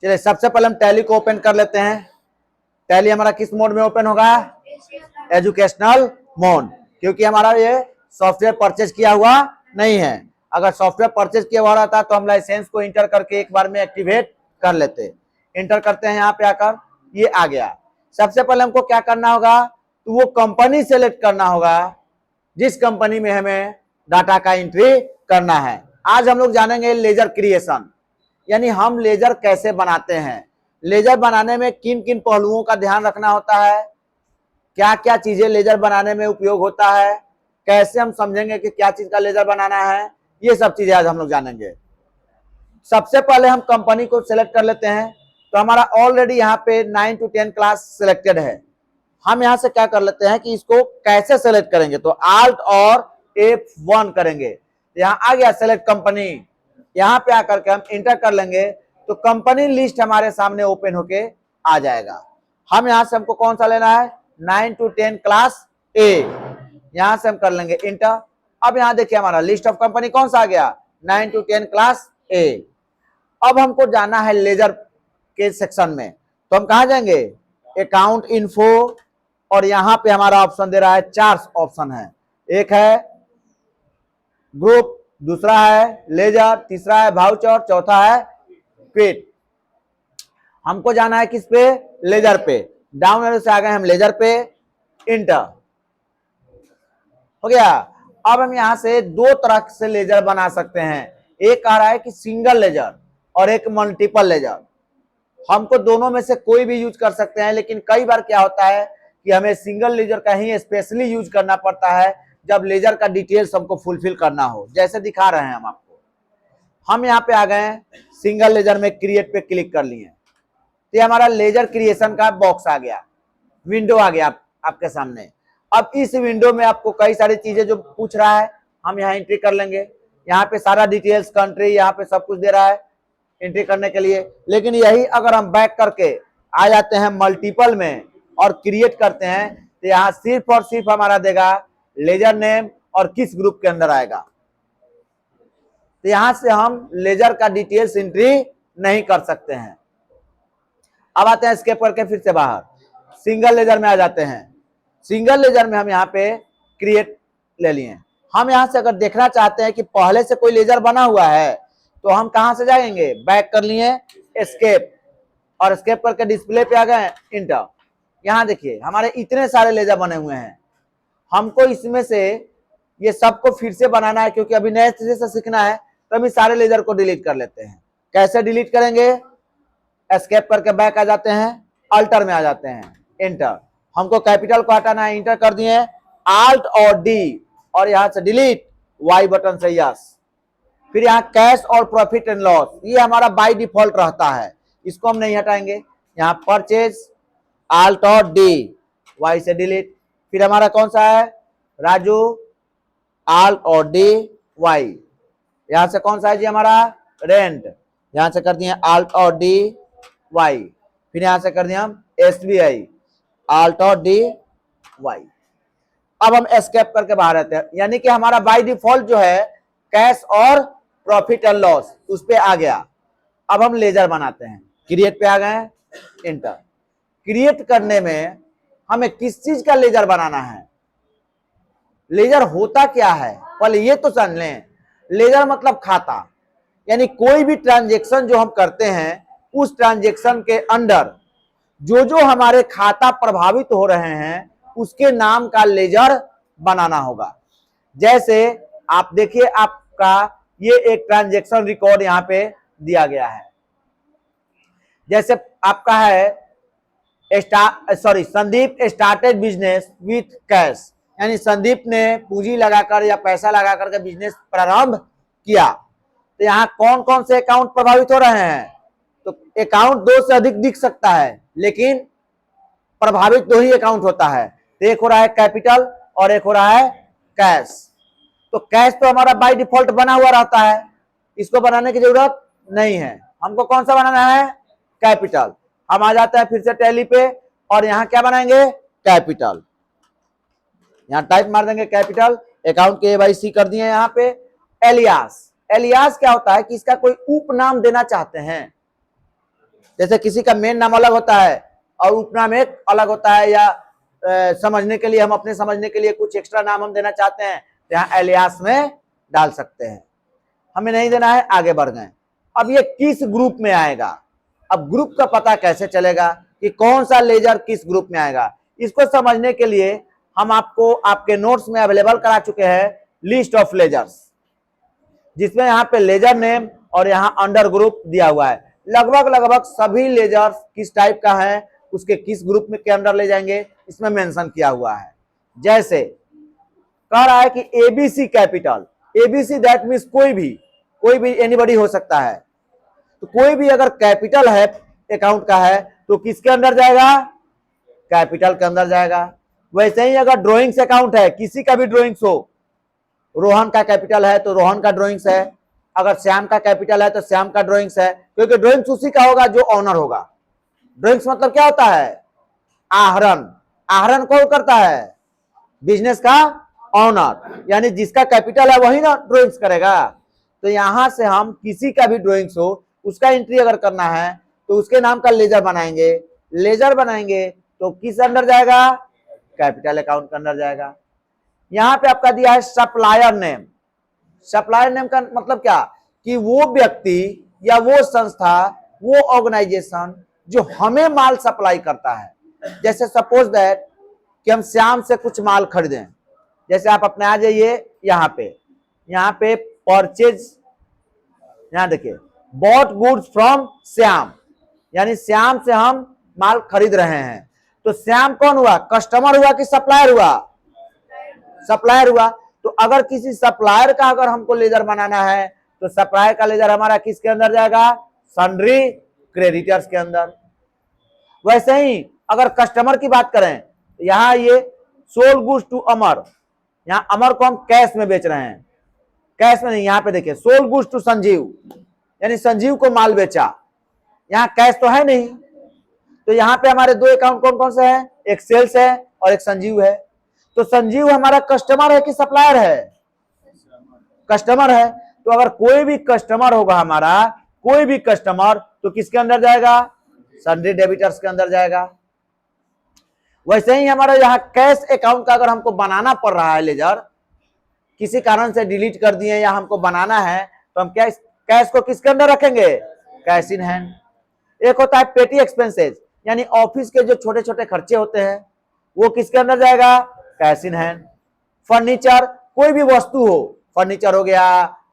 चलिए सबसे पहले हम टैली को ओपन कर लेते हैं। टैली हमारा किस मोड में ओपन होगा? एजुकेशनल मोड, क्योंकि हमारा ये सॉफ्टवेयर परचेज किया हुआ नहीं है। अगर सॉफ्टवेयर परचेज किया हुआ रहता तो हम लाइसेंस को इंटर करके एक बार में एक्टिवेट कर लेते। इंटर करते हैं, यहाँ पे आकर ये आ गया। सबसे पहले हमको क्या करना होगा, तो वो कंपनी सेलेक्ट करना होगा जिस कंपनी में हमें डाटा का एंट्री करना है। आज हम लोग जानेंगे लेजर क्रिएशन, यानी हम लेजर कैसे बनाते हैं, लेजर बनाने में किन किन पहलुओं का ध्यान रखना होता है, क्या क्या चीजें लेजर बनाने में उपयोग होता है, कैसे हम समझेंगे कि क्या चीज का लेजर बनाना है, ये सब चीजें आज हम लोग जानेंगे। सबसे पहले हम कंपनी को सिलेक्ट कर लेते हैं। तो हमारा ऑलरेडी यहाँ पे 9 to 10 क्लास सिलेक्टेड है। हम यहाँ से क्या कर लेते हैं कि इसको कैसे सेलेक्ट करेंगे, तो Alt और F1 करेंगे। यहाँ आ गया सेलेक्ट कंपनी, यहाँ पे आकर के हम इंटर कर लेंगे तो कंपनी लिस्ट हमारे सामने ओपन होके आ जाएगा। हम यहाँ से हमको कौन सा लेना है, 9 to 10 क्लास A, यहाँ से हम कर लेंगे इंटर। अब यहाँ देखिए हमारा लिस्ट ऑफ कंपनी कौन सा आ गया, 9 to 10 क्लास A। अब हमको जाना है लेजर के सेक्शन में, तो हम कहाँ जाएंगे, अकाउंट इन्फो, और यहाँ पे हमारा ऑप्शन दे रहा है, 4 ऑप्शन है। एक है ग्रुप, दूसरा है लेजर, तीसरा है वाउचर, चौथा है क्विट। हमको जाना है किस पे, लेजर पे। डाउन एरो से आ गए हम लेजर पे, इंटर हो गया। अब हम यहां से दो तरह से लेजर बना सकते हैं। एक आ रहा है कि सिंगल लेजर और एक मल्टीपल लेजर। हमको दोनों में से कोई भी यूज कर सकते हैं, लेकिन कई बार क्या होता है कि हमें सिंगल लेजर का ही स्पेशली यूज करना पड़ता है जब लेजर का डिटेल्स हमको फुलफिल करना हो, जैसे दिखा रहे हैं हम आपको। हम यहाँ पे आ गए हैं, सिंगल लेजर में क्रिएट पे क्लिक कर लिए, तो ये हमारा लेजर क्रिएशन का बॉक्स आ गया, विंडो आ गया आपके सामने। अब इस विंडो में आपको कई सारी चीजें जो पूछ रहा है हम यहाँ एंट्री कर लेंगे। यहाँ पे सारा डिटेल्स, कंट्री, यहाँ पे सब कुछ दे रहा है एंट्री करने के लिए। लेकिन यही अगर हम बैक करके आ जाते हैं मल्टीपल में और क्रिएट करते हैं, तो यहाँ सिर्फ और सिर्फ हमारा देगा लेजर नेम और किस ग्रुप के अंदर आएगा। तो यहां से हम लेजर का डिटेल्स एंट्री नहीं कर सकते हैं। अब आते हैं एस्केप करके फिर से बाहर, सिंगल लेजर में आ जाते हैं। सिंगल लेजर में हम यहाँ पे क्रिएट ले लिए। हम यहाँ से अगर देखना चाहते हैं कि पहले से कोई लेजर बना हुआ है, तो हम कहां से जाएंगे, बैक कर लिए, एस्केप, और एस्केप करके डिस्प्ले पे आ गए, इंटर। यहाँ देखिए हमारे इतने सारे लेजर बने हुए हैं। हमको इसमें से ये सबको फिर से बनाना है, क्योंकि अभी नए चीजें से सीखना है, तो हम इस सारे लेजर को डिलीट कर लेते हैं। कैसे डिलीट करेंगे, एस्केप करके बैक आ जाते हैं, अल्टर में आ जाते हैं, इंटर। हमको कैपिटल को हटाना है, इंटर कर दिए, आल्ट और डी, और यहां से डिलीट, वाई बटन से यस। फिर यहाँ कैश और प्रॉफिट एंड लॉस, ये हमारा बाय डिफॉल्ट रहता है, इसको हम नहीं हटाएंगे। यहाँ परचेज, आल्ट और डी, वाई से डिलीट। फिर हमारा कौन सा है, राजू, आल्ट और डी, वाई। यहां से कौन सा है जी हमारा, रेंट, यहां से कर दिए आल्ट और डी, वाई। फिर यहां से कर दिए हम एसबीआई, आल्ट और डी, वाई। अब हम एस्केप करके बाहर आते हैं, यानी कि हमारा बाय डिफॉल्ट जो है कैश और प्रॉफिट एंड लॉस उस पे आ गया। अब हम लेजर बनाते हैं, क्रिएट पे आ गए, इंटर। क्रिएट करने में हमें किस चीज का लेजर बनाना है, लेजर होता क्या है, पहले ये तो समझ लें। लेजर मतलब खाता, यानी कोई भी ट्रांजेक्शन जो हम करते हैं, उस ट्रांजेक्शन के अंडर जो जो हमारे खाता प्रभावित हो रहे हैं, उसके नाम का लेजर बनाना होगा। जैसे आप देखिए, आपका ये एक ट्रांजेक्शन रिकॉर्ड यहाँ पे दिया गया है। जैसे आपका है Sandeep started business with cash, यानी संदीप ने पूंजी लगाकर या पैसा लगाकर के बिजनेस प्रारंभ किया। तो यहाँ कौन कौन से अकाउंट प्रभावित हो रहे हैं, तो अकाउंट 2 से अधिक दिख सकता है, लेकिन प्रभावित 2 ही अकाउंट होता है। तो एक हो रहा है कैपिटल और एक हो रहा है कैश। तो कैश तो हमारा बाय डिफॉल्ट बना हुआ रहता है, इसको बनाने की जरूरत नहीं है। हमको कौन सा बनाना है, कैपिटल। हम आ जाते हैं फिर से टैली पे, और यहाँ क्या बनाएंगे, कैपिटल। यहाँ टाइप मार देंगे कैपिटल, अकाउंट के KYC कर दिए। यहाँ पे एलियास, एलियास क्या होता है कि इसका कोई उपनाम देना चाहते हैं, जैसे किसी का मेन नाम अलग होता है और उपनाम एक अलग होता है, या समझने के लिए, हम अपने समझने के लिए कुछ एक्स्ट्रा नाम हम देना चाहते हैं तो यहाँ एलियास में डाल सकते हैं। हमें नहीं देना है, आगे बढ़ गए। अब ये किस ग्रुप में आएगा, अब ग्रुप का पता कैसे चलेगा कि कौन सा लेजर किस ग्रुप में आएगा, इसको समझने के लिए हम आपको आपके नोट्स में अवेलेबल करा चुके हैं लिस्ट ऑफ लेजर्स, जिसमें यहाँ पे लेजर नेम और यहाँ अंडर ग्रुप दिया हुआ है। लगभग सभी लेजर्स किस टाइप का है, उसके किस ग्रुप में के अंदर ले जाएंगे, इसमें मेंशन किया हुआ है। जैसे कह रहा है कि ABC capital, ABC that means कोई भी एनीबॉडी हो सकता है। तो कोई भी अगर कैपिटल है अकाउंट का है तो किसके अंदर जाएगा, कैपिटल के अंदर जाएगा। वैसे ही अगर ड्रॉइंग्स अकाउंट है, किसी का भी ड्रॉइंग्स हो, रोहन का कैपिटल है तो रोहन का ड्रॉइंग्स है, अगर श्याम का कैपिटल है तो श्याम का ड्रॉइंग्स है, क्योंकि ड्रॉइंग्स उसी का होगा जो ऑनर होगा। ड्रॉइंग्स मतलब क्या होता है, आहरण। आहरण कौन करता है, बिजनेस का ऑनर, यानी जिसका कैपिटल है वही ना ड्रॉइंग्स करेगा। तो यहां से हम किसी का भी ड्रॉइंग्स हो उसका एंट्री अगर करना है तो उसके नाम का लेजर बनाएंगे। लेजर बनाएंगे तो किस अंदर जाएगा, कैपिटल अकाउंट के अंदर जाएगा। यहां पे आपका दिया है सप्लायर नेम। सप्लायर नेम का मतलब क्या, कि वो व्यक्ति या वो संस्था, वो ऑर्गेनाइजेशन जो हमें माल सप्लाई करता है। जैसे सपोज दैट कि हम श्याम से कुछ माल खरीदें, जैसे आप अपने आ जाइए यहाँ पे परचेज, यहाँ देखिए बॉट गुड्स फ्रॉम श्याम, यानी श्याम से हम माल खरीद रहे हैं। तो श्याम कौन हुआ, कस्टमर हुआ कि सप्लायर हुआ, सप्लायर हुआ। तो अगर किसी सप्लायर का अगर हमको लेजर बनाना है तो सप्लायर का लेजर हमारा किसके अंदर जाएगा, सन्ड्री क्रेडिटर्स के अंदर। वैसे ही अगर कस्टमर की बात करें तो यहाँ ये सोल्ड गुड्स टू अमर, यहाँ अमर को हम कैश में बेच रहे हैं, कैश में नहीं, यहाँ पे देखिए सोल्ड गुड्स टू संजीव, यानी संजीव को माल बेचा, यहाँ कैश तो है नहीं। तो यहाँ पे हमारे दो अकाउंट कौन कौन से हैं, एक सेल्स है और एक संजीव है। तो संजीव हमारा कस्टमर है कि सप्लायर है, कस्टमर है। तो अगर कोई भी कस्टमर होगा हमारा, कोई भी कस्टमर, तो किसके अंदर जाएगा, सन्ड्री डेबिटर्स के अंदर जाएगा। वैसे ही हमारा यहाँ कैश अकाउंट का अगर हमको बनाना पड़ रहा है लेजर, किसी कारण से डिलीट कर दिए या हमको बनाना है, तो हम कैश को किसके अंदर रखेंगे, कैश इन हैंड। एक होता है पेटी एक्सपेंसेस, यानी ऑफिस के जो छोटे छोटे खर्चे होते हैं वो किसके अंदर जाएगा, कैश इन हैंड। फर्नीचर, कोई भी वस्तु हो, फर्नीचर हो गया,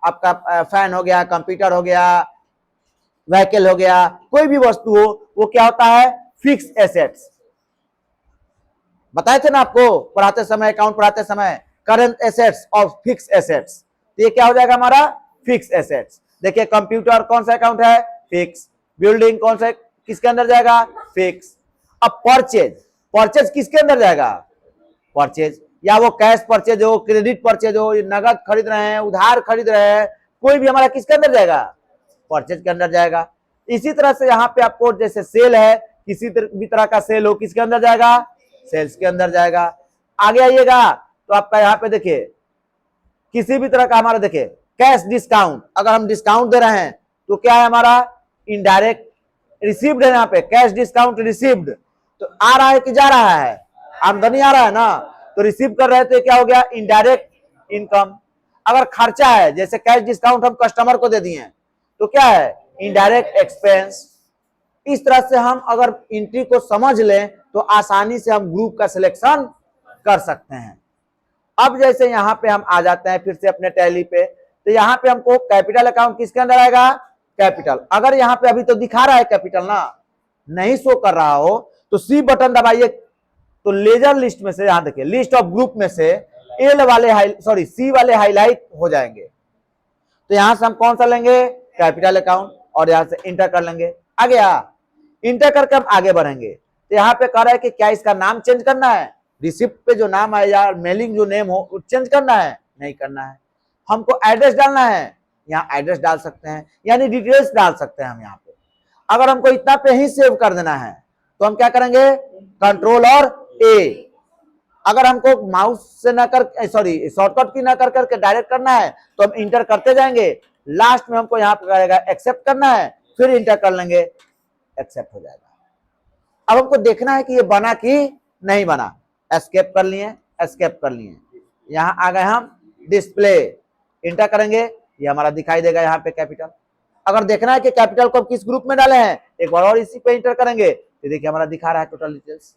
आपका फैन हो गया, कंप्यूटर हो गया, व्हीकल हो गया, कोई भी वस्तु हो, वो क्या होता है, फिक्स एसेट्स। बताए थे ना आपको पढ़ाते समय, अकाउंट पढ़ाते समय, करंट एसेट्स और फिक्स एसेट्स। तो ये क्या हो जाएगा हमारा, फिक्स एसेट्स। देखिए कंप्यूटर कौन सा अकाउंट है, फिक्स। बिल्डिंग कौन सा, किसके अंदर जाएगा, फिक्स। अब परचेज, परचेज किसके अंदर जाएगा, परचेज, या वो कैश परचेज हो, क्रेडिट परचेज हो, नगद खरीद रहे हैं, उधार खरीद रहे हैं, कोई भी हमारा किसके अंदर जाएगा, परचेज के अंदर जाएगा। इसी तरह से यहाँ पे आपको जैसे सेल है, किसी भी तरह का सेल हो, किसके अंदर जाएगा, सेल्स के अंदर जाएगा। आगे आइएगा तो आपका यहाँ पे देखिए किसी भी तरह का हमारा देखिए कैश डिस्काउंट, अगर हम डिस्काउंट दे रहे हैं तो क्या है हमारा, इनडायरेक्ट रिसीव्ड है, यहाँ पे कैश डिस्काउंट रिसीव्ड। तो आ रहा है कि जा रहा है, आमदनी आ रहा है ना, तो रिसीव कर रहे थे, क्या हो गया, इनडायरेक्ट इनकम। अगर खर्चा है, जैसे कैश डिस्काउंट हम कस्टमर को दे दिए तो क्या है, इनडायरेक्ट एक्सपेंस। इस तरह से हम अगर एंट्री को समझ लें तो आसानी से हम ग्रुप का सिलेक्शन कर सकते हैं। अब जैसे यहाँ पे हम आ जाते हैं फिर से अपने टैली पे, तो यहाँ पे हमको कैपिटल अकाउंट किसके अंदर आएगा, कैपिटल। अगर यहाँ पे अभी तो दिखा रहा है कैपिटल ना, नहीं शो कर रहा हो तो सी बटन दबाइए, तो लेजर लिस्ट में से यहाँ देखिए लिस्ट ऑफ ग्रुप में से एल वाले सी वाले हाईलाइट हो जाएंगे। तो यहां से हम कौन सा लेंगे, कैपिटल अकाउंट, और यहां से इंटर कर लेंगे। आ गया, इंटर करके हम आगे बढ़ेंगे। तो यहाँ पे कह रहा है कि क्या इसका नाम चेंज करना है, रिसिप्ट पे जो नाम है या मेलिंग जो नेम हो वो चेंज करना है, नहीं करना है। हमको एड्रेस डालना है, यहाँ एड्रेस डाल सकते हैं, यानी डिटेल्स डाल सकते हैं हम यहाँ पे। अगर हमको इतना पे ही सेव कर देना है तो हम क्या करेंगे, कंट्रोल और ए। अगर हमको माउस से ना कर शॉर्टकट की ना कर करके डायरेक्ट करना है तो हम इंटर करते जाएंगे। लास्ट में हमको यहाँ पे करेगा एक्सेप्ट करना है, फिर इंटर कर लेंगे। एक्सेप्ट हो जाएगा। अब हमको देखना है कि ये बना कि नहीं बना। एस्केप कर लिए, एस्केप कर लिए, यहां आ गए हम डिस्प्ले, इंटर करेंगे, ये हमारा दिखाई देगा यहाँ पे कैपिटल। अगर देखना है कि कैपिटल को किस ग्रुप में डाले हैं, एक बार और इसी पे इंटर करेंगे तो देखिए हमारा दिखा रहा है टोटल डिटेल्स।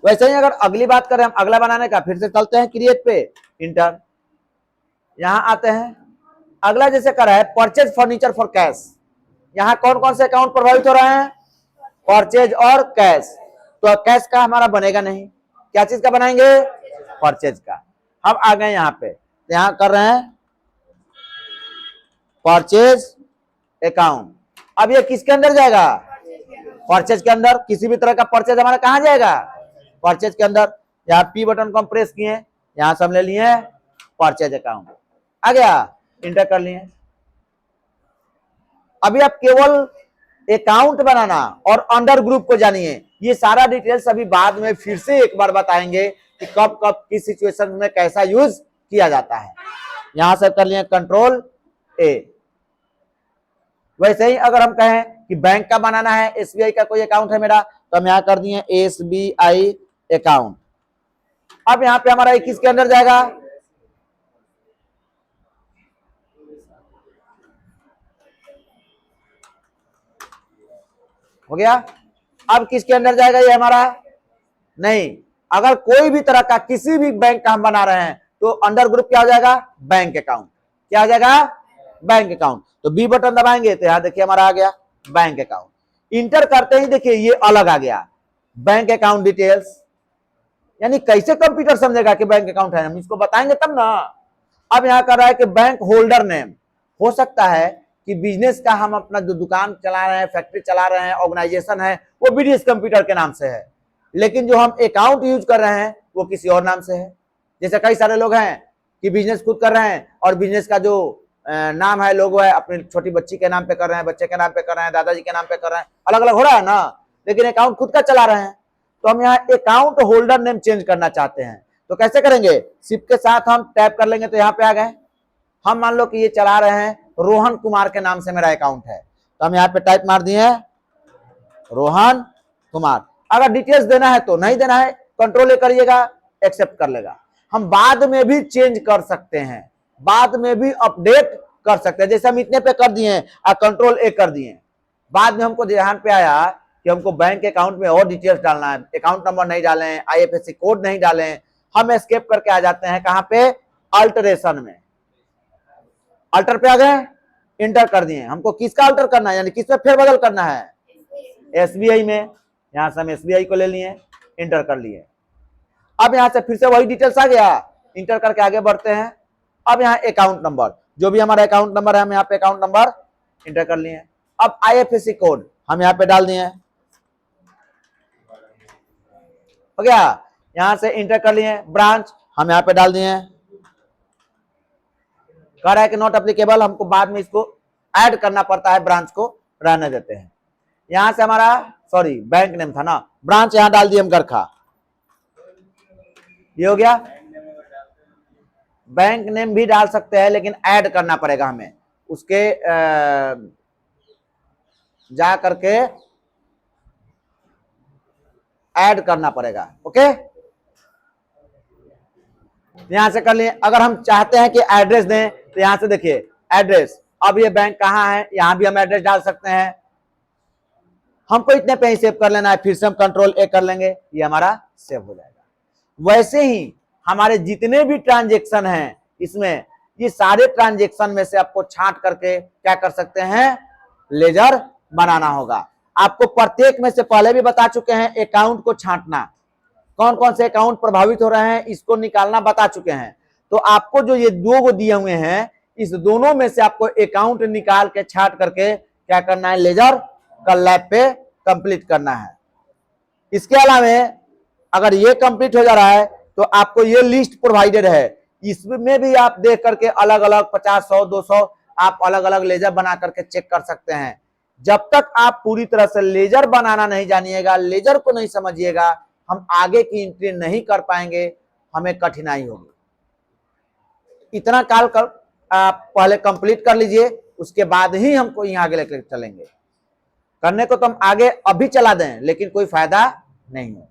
वैसे ही अगर अगली बात करें हम अगला बनाने का, फिर से चलते हैं क्रिएट पे, इंटर, यहां आते हैं। अगला जैसे कर रहा है परचेज फर्नीचर फॉर कैश, यहां कौन कौन से अकाउंट प्रभावित हो रहे हैं, परचेज और कैश। तो कैश का हमारा बनेगा नहीं, क्या चीज का बनाएंगे, परचेज का। हम आ गए यहाँ पे, यहां कर रहे हैं परचेज अकाउंट। अब ये किसके अंदर जाएगा, परचेज के अंदर। किसी भी तरह का परचेज हमारा कहां जाएगा, परचेज के अंदर। यहाँ पी बटन को हम प्रेस किए, यहां से हम ले लिए परचेज अकाउंट, आ गया, इंटर कर लिए। अभी आप केवल अकाउंट बनाना और अंडर ग्रुप को जानिए, ये सारा डिटेल्स अभी बाद में फिर से एक बार बताएंगे कि कब कब किस सिचुएशन में कैसा यूज किया जाता है। यहां से कर लिए कंट्रोल ए। वैसे ही अगर हम कहें कि बैंक का बनाना है, एसबीआई का कोई अकाउंट है मेरा, तो हम यहां कर दिए एसबीआई अकाउंट। अब यहां पे हमारा किसके अंदर जाएगा, हो गया। अब किसके अंदर जाएगा ये हमारा, नहीं, अगर कोई भी तरह का किसी भी बैंक का हम बना रहे हैं तो अंडर ग्रुप क्या हो जाएगा, बैंक अकाउंट। क्या हो जाएगा, बैंक अकाउंट। तो बी बटन दबाएंगे तो यहां देखिए हमारा आ गया बैंक अकाउंट। इंटर करते ही देखिए ये अलग आ गया, बैंक अकाउंट डिटेल्स। यानी कैसे कंप्यूटर समझेगा कि बैंक अकाउंट है, हम इसको बताएंगे तब ना। अब यहां कर रहा है कि बैंक होल्डर नेम, हो सकता है कि बिजनेस का हम अपना जो दुकान चला रहे हैं, फैक्ट्री चला रहे हैं, ऑर्गेनाइजेशन है, वो बीडीएस कंप्यूटर के नाम से है, लेकिन जो हम अकाउंट यूज कर रहे हैं वो किसी और नाम से है। जैसे कई सारे लोग हैं कि बिजनेस खुद कर रहे हैं और बिजनेस का जो नाम है, लोगो है, अपनी छोटी बच्ची के नाम पे कर रहे हैं, बच्चे के नाम पे कर रहे हैं, दादाजी के नाम पे कर रहे हैं, अलग अलग हो रहा है ना, लेकिन अकाउंट खुद का चला रहे हैं। तो हम यहाँ अकाउंट होल्डर नेम चेंज करना चाहते हैं, तो कैसे करेंगे, शिफ्ट के साथ हम टैप कर लेंगे तो यहाँ पे आ गए। हम मान लो कि ये चला रहे हैं रोहन कुमार के नाम से मेरा अकाउंट है, तो हम यहाँ पे टाइप मार दिए रोहन कुमार। अगर डिटेल्स देना है तो नहीं देना है, कंट्रोल ए करिएगा, एक्सेप्ट कर लेगा। हम बाद में भी चेंज कर सकते हैं, बाद में भी अपडेट कर सकते हैं। जैसे हम इतने पे कर दिए और कंट्रोल ए कर दिए, बाद में हमको ध्यान पे आया कि हमको बैंक अकाउंट में और डिटेल्स डालना है, अकाउंट नंबर नहीं डालें, आईएफएससी कोड नहीं डालें, हम एस्केप करके आ जाते हैं कहां पे, अल्टरेशन में। अल्टर पे आ गए, इंटर कर दिए। हमको किसका अल्टर करना है, यानी किसमें फेरबदल करना है, एसबीआई में। यहां से हम एसबीआई को ले लिए, इंटर कर लिए। अब यहां से फिर से वही डिटेल्स आ गया, इंटर करके आगे बढ़ते हैं। अब यहाँ अकाउंट नंबर, जो भी हमारा अकाउंट नंबर है हम यहाँ पे अकाउंट नंबर इंटर कर लिए। अब आईएफएससी कोड हम यहाँ पे डाल दिए, हो गया। यहां से इंटर कर लिए। ब्रांच हम यहाँ पे डाल दिए, कह रहा है कि नॉट एप्लीकेबल, हमको बाद में इसको ऐड करना पड़ता है, ब्रांच को रहने देते हैं। यहां से हमारा सॉरी बैंक नेम था ना, ब्रांच यहां डाल दिए हम गरखा, ये हो गया। बैंक नेम भी डाल सकते हैं लेकिन ऐड करना पड़ेगा हमें, उसके जा करके ऐड करना पड़ेगा, ओके। यहां से कर लिए। अगर हम चाहते हैं कि एड्रेस दें तो यहां से देखिए एड्रेस, अब ये बैंक कहां है, यहां भी हम एड्रेस डाल सकते हैं। हमको इतने पे ही सेव कर लेना है, फिर से हम कंट्रोल ए कर लेंगे, ये हमारा सेव हो जाएगा। वैसे ही हमारे जितने भी ट्रांजेक्शन हैं इसमें, ये सारे ट्रांजेक्शन में से आपको छांट करके क्या कर सकते हैं, लेजर बनाना होगा। आपको प्रत्येक में से पहले भी बता चुके हैं अकाउंट को छांटना, कौन कौन से अकाउंट प्रभावित हो रहे हैं इसको निकालना बता चुके हैं। तो आपको जो ये दो दिए हुए हैं, इस दोनों में से आपको अकाउंट निकाल के छांट करके क्या करना है, लेजर का लैब पे कंप्लीट करना है। इसके अलावा अगर ये कंप्लीट हो जा रहा है तो आपको ये लिस्ट प्रोवाइडेड है, इसमें भी आप देख करके अलग अलग 50, 100, 200 आप अलग अलग लेजर बना करके चेक कर सकते हैं। जब तक आप पूरी तरह से लेजर बनाना नहीं जानिएगा, लेजर को नहीं समझिएगा, हम आगे की एंट्री नहीं कर पाएंगे, हमें कठिनाई होगी। इतना काल कर आप पहले कंप्लीट कर लीजिए, उसके बाद ही हमको यहाँ आगे लेकर चलेंगे। करने को तो हम आगे अभी चला दें लेकिन कोई फायदा नहीं है।